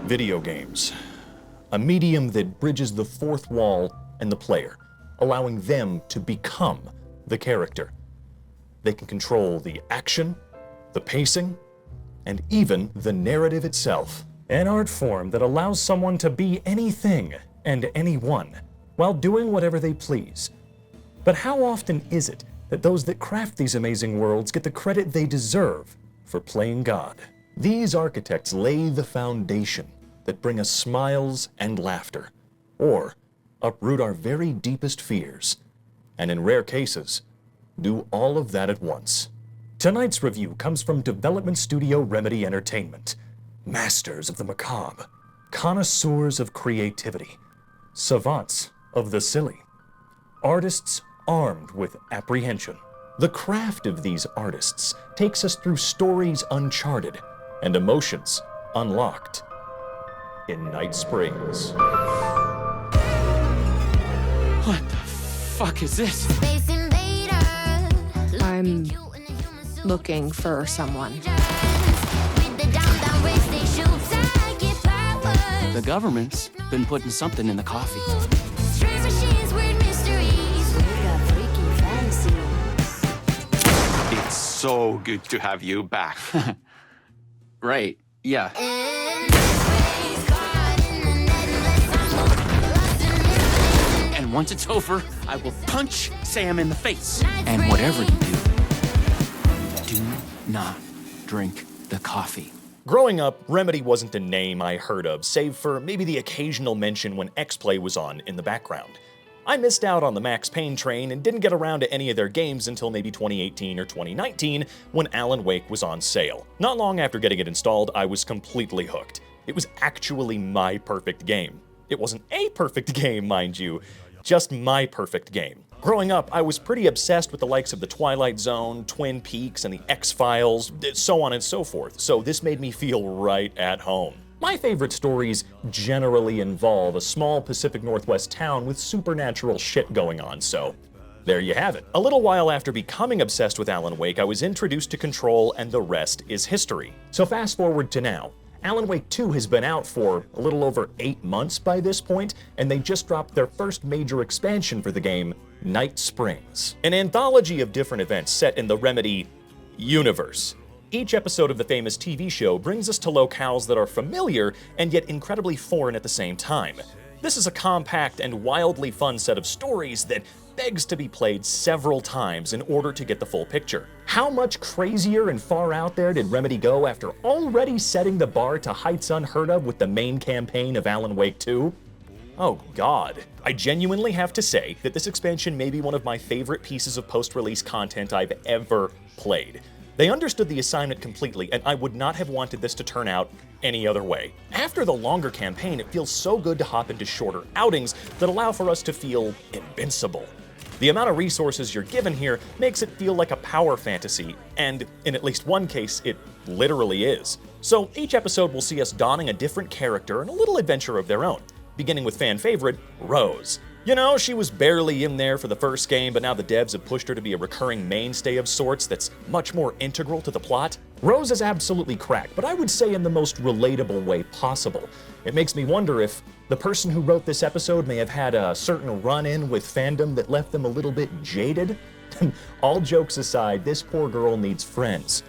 Video games. A medium that bridges the fourth wall and the player, allowing them to become the character. They can control the action, the pacing, and even the narrative itself. An art form that allows someone to be anything and anyone, while doing whatever they please. But how often is it that those that craft these amazing worlds get the credit they deserve for playing God? These architects lay the foundation that bring us smiles and laughter, or uproot our very deepest fears, and in rare cases, do all of that at once. Tonight's review comes from development studio Remedy Entertainment, masters of the macabre, connoisseurs of creativity, savants of the silly, artists armed with apprehension. The craft of these artists takes us through stories uncharted and emotions unlocked in Night Springs. What the fuck is this? I'm looking for someone. The government's been putting something in the coffee. It's so good to have you back. Right, yeah. And once it's over, I will punch Sam in the face. And whatever you do not drink the coffee. Growing up, Remedy wasn't a name I heard of, save for maybe the occasional mention when X-Play was on in the background. I missed out on the Max Payne train and didn't get around to any of their games until maybe 2018 or 2019 when Alan Wake was on sale. Not long after getting it installed, I was completely hooked. It was actually my perfect game. It wasn't a perfect game, mind you, just my perfect game. Growing up, I was pretty obsessed with the likes of The Twilight Zone, Twin Peaks, and The X-Files, so on and so forth, so this made me feel right at home. My favorite stories generally involve a small Pacific Northwest town with supernatural shit going on, so there you have it. A little while after becoming obsessed with Alan Wake, I was introduced to Control, and the rest is history. So fast forward to now. Alan Wake 2 has been out for a little over 8 months by this point, and they just dropped their first major expansion for the game, Night Springs, an anthology of different events set in the Remedy universe. Each episode of the famous TV show brings us to locales that are familiar and yet incredibly foreign at the same time. This is a compact and wildly fun set of stories that begs to be played several times in order to get the full picture. How much crazier and far out there did Remedy go after already setting the bar to heights unheard of with the main campaign of Alan Wake 2? Oh God. I genuinely have to say that this expansion may be one of my favorite pieces of post-release content I've ever played. They understood the assignment completely, and I would not have wanted this to turn out any other way. After the longer campaign, it feels so good to hop into shorter outings that allow for us to feel invincible. The amount of resources you're given here makes it feel like a power fantasy, and in at least one case, it literally is. So each episode will see us donning a different character and a little adventure of their own, beginning with fan favorite, Rose. You know, she was barely in there for the first game, but now the devs have pushed her to be a recurring mainstay of sorts that's much more integral to the plot. Rose is absolutely cracked, but I would say in the most relatable way possible. It makes me wonder if the person who wrote this episode may have had a certain run-in with fandom that left them a little bit jaded. All jokes aside, this poor girl needs friends.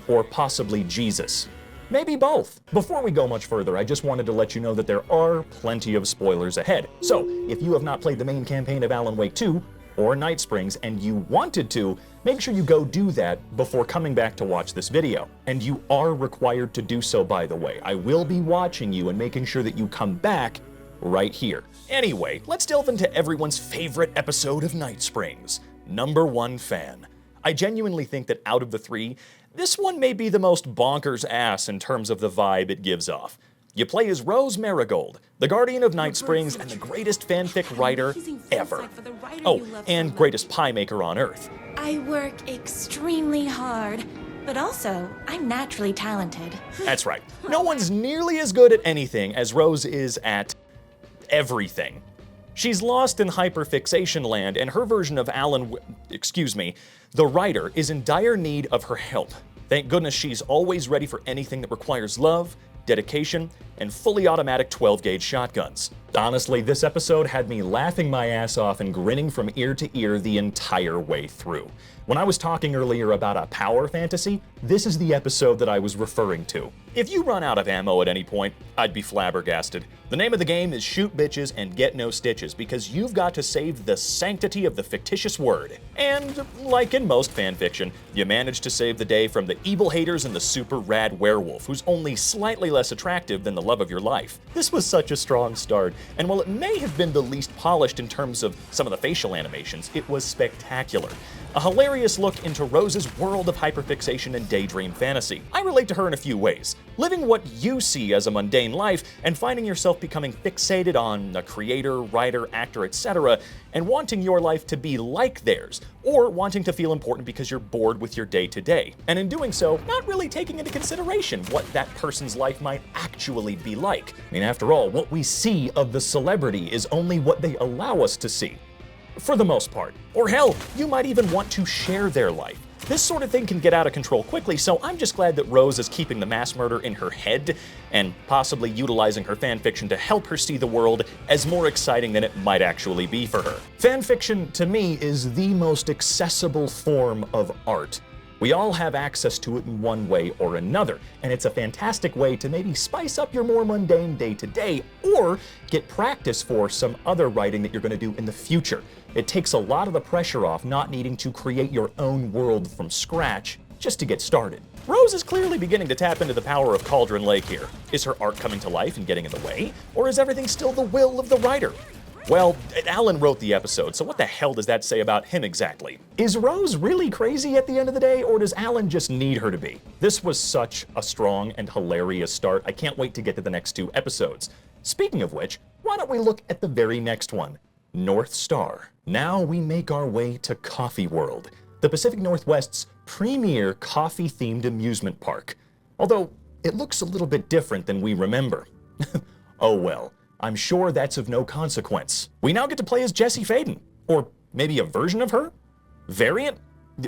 Or possibly Jesus. Maybe both. Before we go much further, I just wanted to let you know that there are plenty of spoilers ahead. So, if you have not played the main campaign of Alan Wake 2, or Night Springs, and you wanted to, make sure you go do that before coming back to watch this video. And you are required to do so, by the way. I will be watching you and making sure that you come back right here. Anyway, let's delve into everyone's favorite episode of Night Springs, Number 1 Fan. I genuinely think that out of the three, this one may be the most bonkers ass in terms of the vibe it gives off. You play as Rose Marigold, the guardian of Night Springs and the greatest fanfic writer ever. Oh, and greatest pie maker on Earth. I work extremely hard, but also, I'm naturally talented. That's right. No one's nearly as good at anything as Rose is at everything. She's lost in hyperfixation land, and her version of the writer, is in dire need of her help. Thank goodness she's always ready for anything that requires love, dedication, and fully automatic 12-gauge shotguns. Honestly, this episode had me laughing my ass off and grinning from ear to ear the entire way through. When I was talking earlier about a power fantasy, this is the episode that I was referring to. If you run out of ammo at any point, I'd be flabbergasted. The name of the game is shoot bitches and get no stitches, because you've got to save the sanctity of the fictitious word. And, like in most fanfiction, you manage to save the day from the evil haters and the super rad werewolf, who's only slightly less attractive than the love of your life. This was such a strong start, and while it may have been the least polished in terms of some of the facial animations, it was spectacular. A hilarious look into Rose's world of hyperfixation and daydream fantasy. I relate to her in a few ways. Living what you see as a mundane life and finding yourself becoming fixated on a creator, writer, actor, etc., and wanting your life to be like theirs, or wanting to feel important because you're bored with your day-to-day. And in doing so, not really taking into consideration what that person's life might actually be like. I mean, after all, what we see of the celebrity is only what they allow us to see. For the most part. Or hell, you might even want to share their life. This sort of thing can get out of control quickly, so I'm just glad that Rose is keeping the mass murder in her head and possibly utilizing her fanfiction to help her see the world as more exciting than it might actually be for her. Fanfiction, to me, is the most accessible form of art. We all have access to it in one way or another, and it's a fantastic way to maybe spice up your more mundane day-to-day or get practice for some other writing that you're going to do in the future. It takes a lot of the pressure off not needing to create your own world from scratch just to get started. Rose is clearly beginning to tap into the power of Cauldron Lake here. Is her art coming to life and getting in the way, or is everything still the will of the writer? Well, Alan wrote the episode, so what the hell does that say about him exactly? Is Rose really crazy at the end of the day, or does Alan just need her to be? This was such a strong and hilarious start. I can't wait to get to the next 2 episodes. Speaking of which, why don't we look at the very next one? North Star. Now we make our way to Coffee World, the Pacific Northwest's premier coffee-themed amusement park. Although, it looks a little bit different than we remember. Oh well. I'm sure that's of no consequence. We now get to play as Jessie Faden. Or maybe a version of her? Variant?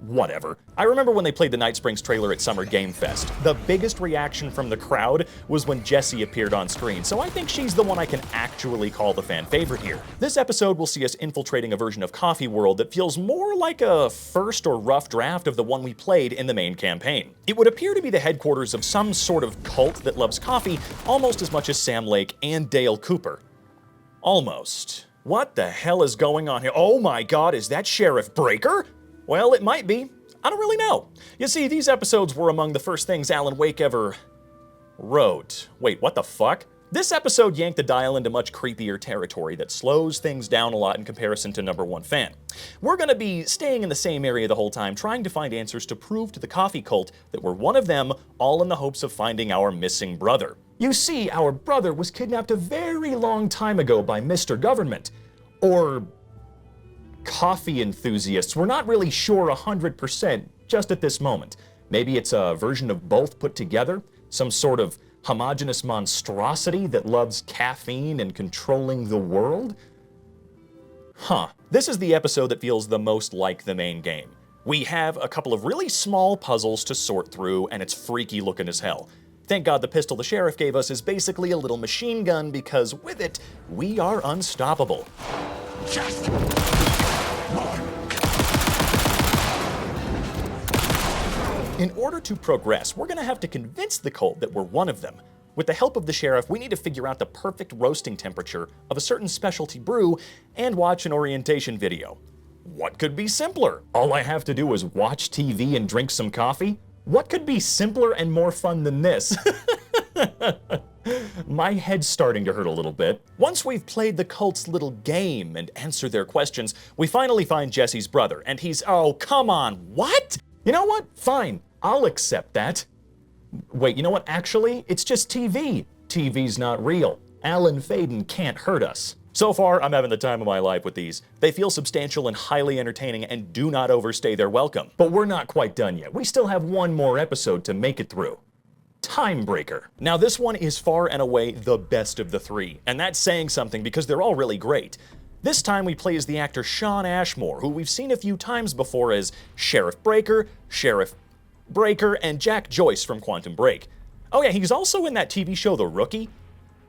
Whatever. I remember when they played the Night Springs trailer at Summer Game Fest. The biggest reaction from the crowd was when Jessie appeared on screen, so I think she's the one I can actually call the fan favorite here. This episode will see us infiltrating a version of Coffee World that feels more like a first or rough draft of the one we played in the main campaign. It would appear to be the headquarters of some sort of cult that loves coffee almost as much as Sam Lake and Dale Cooper. Almost. What the hell is going on here? Oh my god, is that Sheriff Breaker? Well, it might be. I don't really know. You see, these episodes were among the first things Alan Wake ever wrote. Wait, what the fuck? This episode yanked the dial into much creepier territory that slows things down a lot in comparison to Number 1 Fan. We're gonna be staying in the same area the whole time, trying to find answers to prove to the coffee cult that we're one of them, all in the hopes of finding our missing brother. You see, our brother was kidnapped a very long time ago by Mr. Government. Or coffee enthusiasts. We're not really sure 100% just at this moment. Maybe it's a version of both put together, some sort of homogeneous monstrosity that loves caffeine and controlling the world? Huh. This is the episode that feels the most like the main game. We have a couple of really small puzzles to sort through, and it's freaky looking as hell. Thank God the pistol the sheriff gave us is basically a little machine gun, because with it, we are unstoppable. Just In order to progress, we're gonna have to convince the cult that we're one of them. With the help of the sheriff, we need to figure out the perfect roasting temperature of a certain specialty brew and watch an orientation video. What could be simpler? All I have to do is watch TV and drink some coffee? What could be simpler and more fun than this? My head's starting to hurt a little bit. Once we've played the cult's little game and answered their questions, we finally find Jessie's brother, and he's, oh, come on, what? You know what? Fine, I'll accept that. Wait, you know what? Actually, it's just TV. TV's not real. Alan Faden can't hurt us. So far, I'm having the time of my life with these. They feel substantial and highly entertaining and do not overstay their welcome. But we're not quite done yet. We still have one more episode to make it through. Timebreaker. Now this one is far and away the best of the 3, and that's saying something because they're all really great. This time we play as the actor Shawn Ashmore, who we've seen a few times before as Sheriff Breaker, and Jack Joyce from Quantum Break. Oh yeah, he's also in that TV show The Rookie.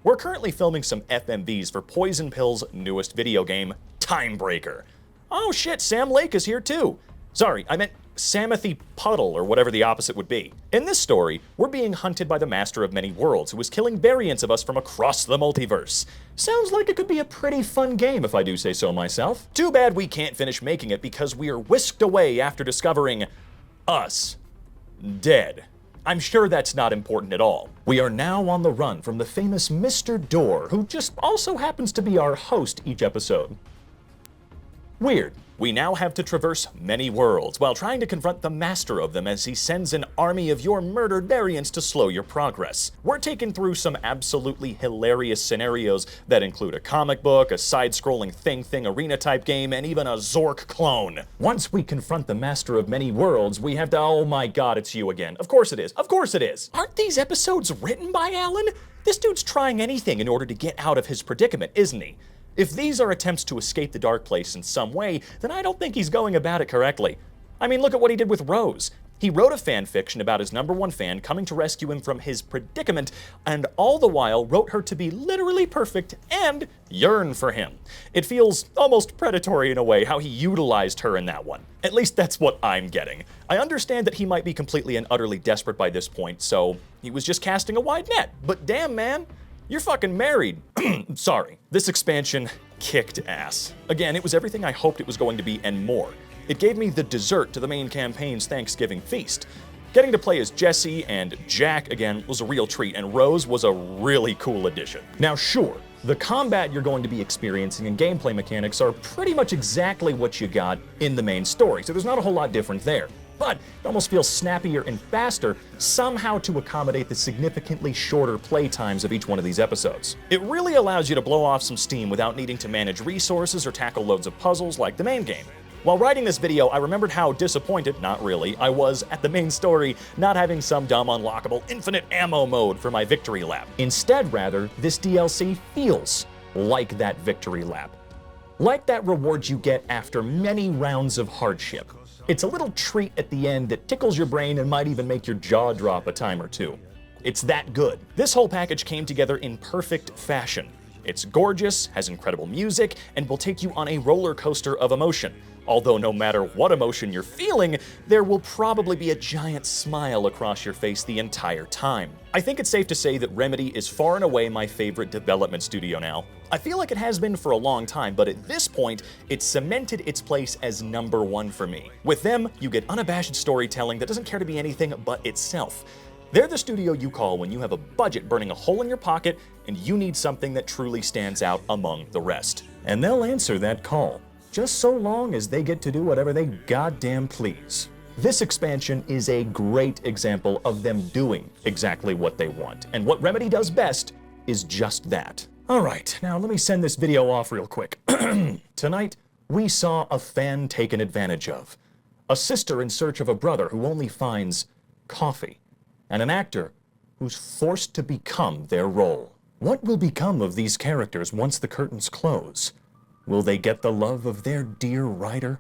We're currently filming some FMVs for Poison Pill's newest video game, Timebreaker. Oh shit, Sam Lake is here too. Sorry, I meant Samothy Puddle, or whatever the opposite would be. In this story, we're being hunted by the Master of Many Worlds, who is killing variants of us from across the multiverse. Sounds like it could be a pretty fun game, if I do say so myself. Too bad we can't finish making it because we are whisked away after discovering us dead. I'm sure that's not important at all. We are now on the run from the famous Mr. Door, who just also happens to be our host each episode. Weird. We now have to traverse many worlds while trying to confront the master of them as he sends an army of your murdered variants to slow your progress. We're taken through some absolutely hilarious scenarios that include a comic book, a side-scrolling thing arena type game, and even a Zork clone. Once we confront the master of many worlds, we have to— oh my god, it's you again. Of course it is. Of course it is. Aren't these episodes written by Alan? This dude's trying anything in order to get out of his predicament, isn't he? If these are attempts to escape the dark place in some way, then I don't think he's going about it correctly. I mean, look at what he did with Rose. He wrote a fan fiction about his #1 fan coming to rescue him from his predicament, and all the while wrote her to be literally perfect and yearn for him. It feels almost predatory in a way how he utilized her in that one. At least that's what I'm getting. I understand that he might be completely and utterly desperate by this point, so he was just casting a wide net. But damn, man, you're fucking married. Sorry. This expansion kicked ass. Again, it was everything I hoped it was going to be and more. It gave me the dessert to the main campaign's Thanksgiving feast. Getting to play as Jesse and Jack again was a real treat, and Rose was a really cool addition. Now sure, the combat you're going to be experiencing and gameplay mechanics are pretty much exactly what you got in the main story, so there's not a whole lot different there. But it almost feels snappier and faster somehow to accommodate the significantly shorter play times of each one of these episodes. It really allows you to blow off some steam without needing to manage resources or tackle loads of puzzles like the main game. While writing this video, I remembered how disappointed, not really, I was at the main story not having some dumb unlockable infinite ammo mode for my victory lap. Instead, rather, this DLC feels like that victory lap. Like that reward you get after many rounds of hardship. It's a little treat at the end that tickles your brain and might even make your jaw drop a time or two. It's that good. This whole package came together in perfect fashion. It's gorgeous, has incredible music, and will take you on a roller coaster of emotion. Although no matter what emotion you're feeling, there will probably be a giant smile across your face the entire time. I think it's safe to say that Remedy is far and away my favorite development studio now. I feel like it has been for a long time, but at this point, it's cemented its place as #1 for me. With them, you get unabashed storytelling that doesn't care to be anything but itself. They're the studio you call when you have a budget burning a hole in your pocket and you need something that truly stands out among the rest. And they'll answer that call, just so long as they get to do whatever they goddamn please. This expansion is a great example of them doing exactly what they want, and what Remedy does best is just that. Alright, now let me send this video off real quick. Tonight, we saw a fan taken advantage of. A sister in search of a brother who only finds coffee. And an actor who's forced to become their role. What will become of these characters once the curtains close? Will they get the love of their dear writer?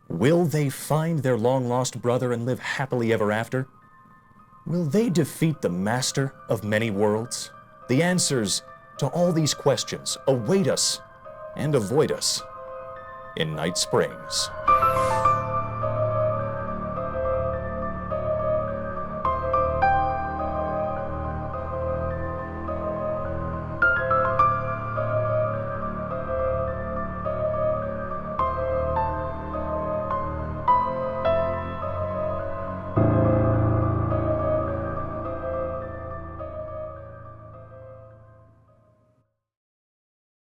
Will they find their long-lost brother and live happily ever after? Will they defeat the master of many worlds? The answers to all these questions await us and avoid us in Night Springs.